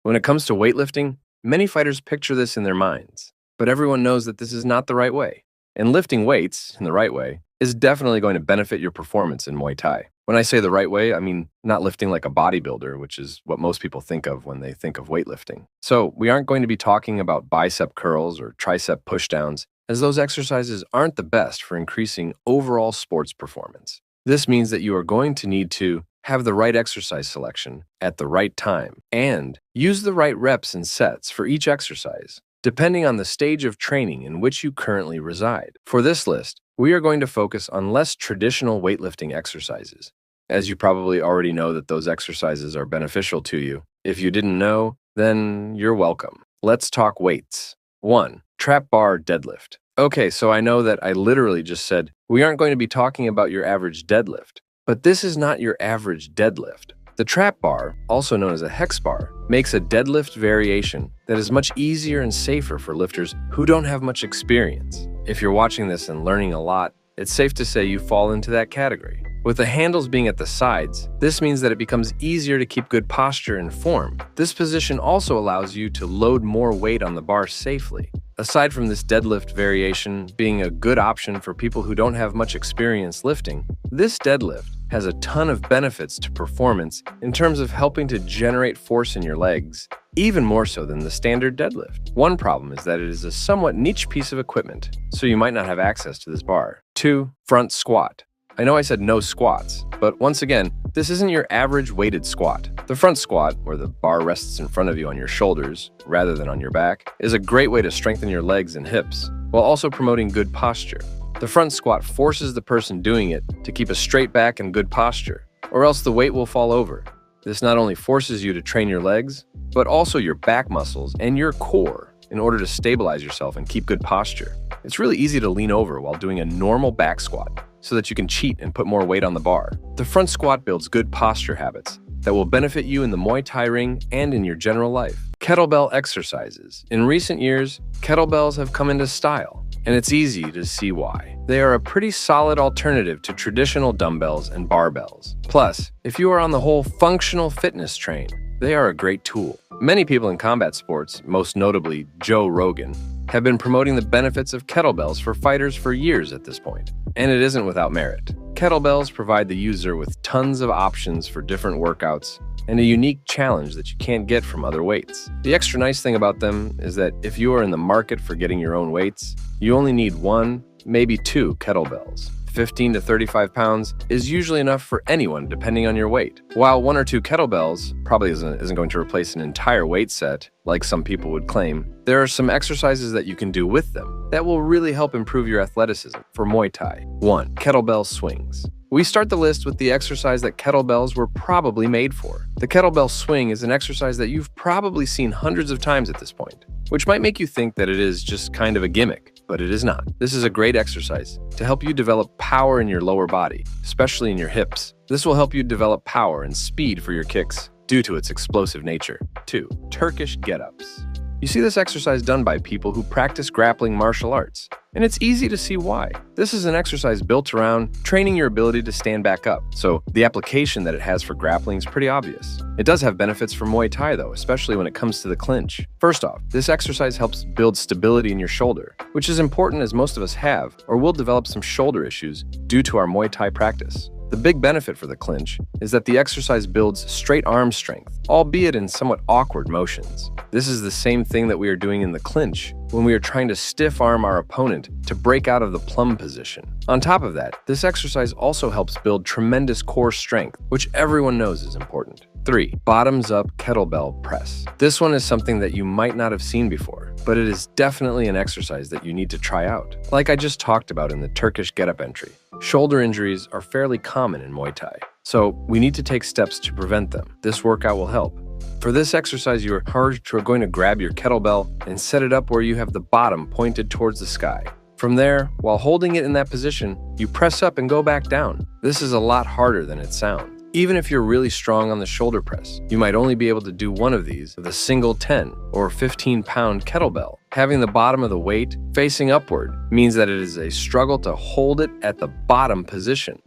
When it comes to weightlifting, many fighters picture this in their minds, but everyone knows that this is not the right way. And lifting weights in the right way is definitely going to benefit your performance in Muay Thai. When I say the right way, I mean not lifting like a bodybuilder, which is what most people think of when they think of weightlifting. So we aren't going to be talking about bicep curls or tricep pushdowns, as those exercises aren't the best for increasing overall sports performance. This means that you are going to need to have the right exercise selection at the right time and use the right reps and sets for each exercise, depending on the stage of training in which you currently reside. For this list, we are going to focus on less traditional weightlifting exercises, as you probably already know that those exercises are beneficial to you. If you didn't know, then you're welcome. Let's talk weights. 1. Trap bar deadlift. Okay, so I know that I literally just said we aren't going to be talking about your average deadlift, but this is not your average deadlift. The trap bar, also known as a hex bar, makes a deadlift variation that is much easier and safer for lifters who don't have much experience. If you're watching this and learning a lot, it's safe to say you fall into that category. With the handles being at the sides, this means that it becomes easier to keep good posture and form. This position also allows you to load more weight on the bar safely. Aside from this deadlift variation being a good option for people who don't have much experience lifting, this deadlift has a ton of benefits to performance in terms of helping to generate force in your legs, even more so than the standard deadlift. One problem is that it is a somewhat niche piece of equipment, so you might not have access to this bar. 2. Front squat. I know I said no squats, but once again, this isn't your average weighted squat. The front squat, where the bar rests in front of you on your shoulders rather than on your back, is a great way to strengthen your legs and hips, while also promoting good posture. The front squat forces the person doing it to keep a straight back and good posture, or else the weight will fall over. This not only forces you to train your legs, but also your back muscles and your core in order to stabilize yourself and keep good posture. It's really easy to lean over while doing a normal back squat so that you can cheat and put more weight on the bar. The front squat builds good posture habits that will benefit you in the Muay Thai ring and in your general life. Kettlebell exercises. In recent years, kettlebells have come into style, and it's easy to see why. They are a pretty solid alternative to traditional dumbbells and barbells. Plus, if you are on the whole functional fitness train, they are a great tool. Many people in combat sports, most notably Joe Rogan, have been promoting the benefits of kettlebells for fighters for years at this point. And it isn't without merit. Kettlebells provide the user with tons of options for different workouts and a unique challenge that you can't get from other weights. The extra nice thing about them is that if you are in the market for getting your own weights, you only need 1, maybe 2 kettlebells. 15 to 35 pounds is usually enough for anyone depending on your weight. While 1 or 2 kettlebells probably isn't going to replace an entire weight set, like some people would claim, there are some exercises that you can do with them that will really help improve your athleticism for Muay Thai. 1. Kettlebell swings. We start the list with the exercise that kettlebells were probably made for. The kettlebell swing is an exercise that you've probably seen hundreds of times at this point, which might make you think that it is just kind of a gimmick, but it is not. This is a great exercise to help you develop power in your lower body, especially in your hips. This will help you develop power and speed for your kicks due to its explosive nature. 2. Turkish get-ups. You see this exercise done by people who practice grappling martial arts, and it's easy to see why. This is an exercise built around training your ability to stand back up, so the application that it has for grappling is pretty obvious. It does have benefits for Muay Thai though, especially when it comes to the clinch. First off, this exercise helps build stability in your shoulder, which is important as most of us have or will develop some shoulder issues due to our Muay Thai practice. The big benefit for the clinch is that the exercise builds straight arm strength, albeit in somewhat awkward motions. This is the same thing that we are doing in the clinch when we are trying to stiff arm our opponent to break out of the plum position. On top of that, this exercise also helps build tremendous core strength, which everyone knows is important. 3. Bottoms up kettlebell press. This one is something that you might not have seen before, but it is definitely an exercise that you need to try out. Like I just talked about in the Turkish get-up entry, shoulder injuries are fairly common in Muay Thai, so we need to take steps to prevent them. This workout will help. For this exercise, you are going to grab your kettlebell and set it up where you have the bottom pointed towards the sky. From there, while holding it in that position, you press up and go back down. This is a lot harder than it sounds. Even if you're really strong on the shoulder press, you might only be able to do one of these with a single 10 or 15-pound kettlebell. Having the bottom of the weight facing upward means that it is a struggle to hold it at the bottom position.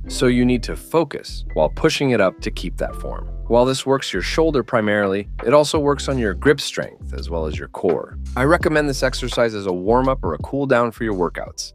So you need to focus while pushing it up to keep that form. While this works your shoulder primarily, it also works on your grip strength as well as your core. I recommend this exercise as a warm-up or a cool-down for your workouts.